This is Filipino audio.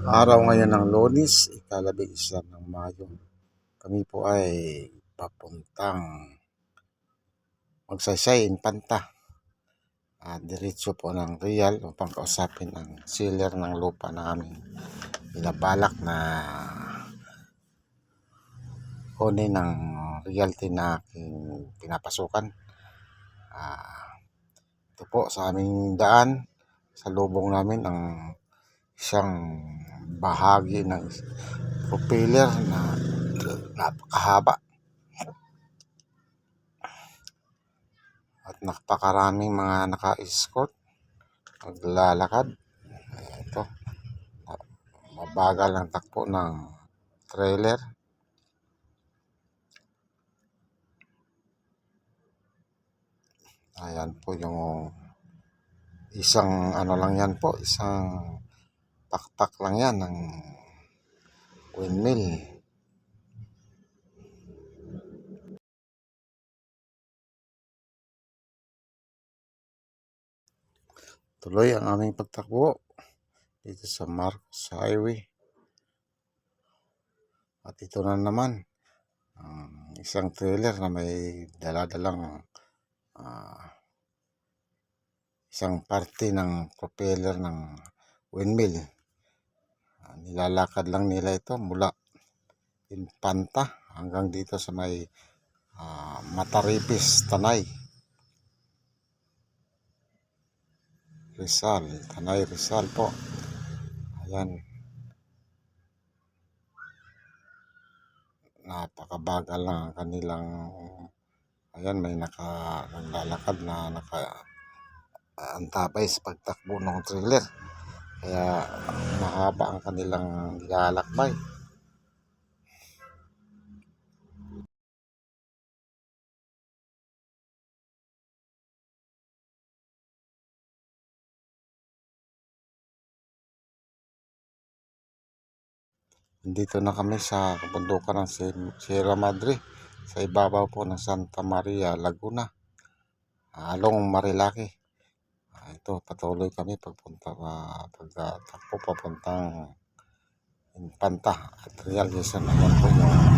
Araw ngayon ng Lunes, ika-11 ng Mayo. Kami po ay papuntang magsaysay Infanta. Diretso po ng Real upang kausapin ang seller ng lupa na aming binabalak na kunin ng realty na aking pinapasukan. Ito po sa aming daan, sa lubong namin ang isang bahagi ng propeller na napakahaba at napakaraming mga naka-escort maglalakad. Ito, mabagal ang takbo ng trailer. Ayan po yung isang ano lang yan po, isang pakpak lang yan ng windmill. Tuloy ang aming pagtakbo dito sa Marcos Highway. At ito na naman ang isang trailer na may daladalang isang parte ng propeller ng windmill. Nilalakad lang nila ito mula Infanta hanggang dito sa may Mataripis, Tanay Rizal po. Ayan, napakabagal lang ang kanilang, ayan, may naglalakad na antabay sa pagtakbo ng trailer, kaya mahaba ang kanilang nilalakbay. Dito na kami sa kabundukan ng Sierra Madre, sa ibabaw po ng Santa Maria, Laguna, along Marilaki. Ito, patuloy kami pagtakbo papuntang Infanta at Real. Naman po yung